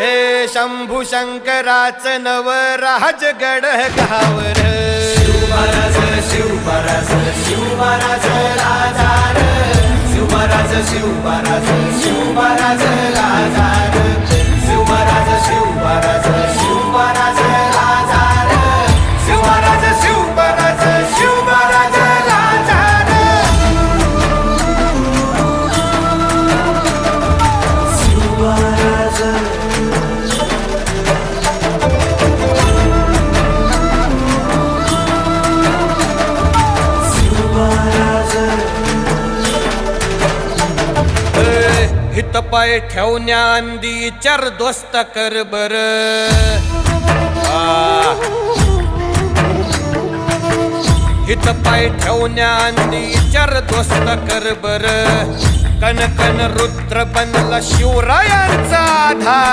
हे शंभू शंकराचं नवराज गड गावर शिवमहाराज शिवमहाराज शिवमहाराज राजा रे शिवमहाराज शिवमहाराज शिवमहाराज राजा रे शिवमहाराज शिवमहाराज शिवमहाराज राजा रे शिवमहाराज शिवमहाराज शिवमहाराज राजा रे शिवमहाराज हित पाय ठेवण्याआंदी चार दोस्त कर बर हित पाय ठेवण्याआंदी चार दोस्त कर बर कन कन रुद्र बनला शिवरायांचा आधार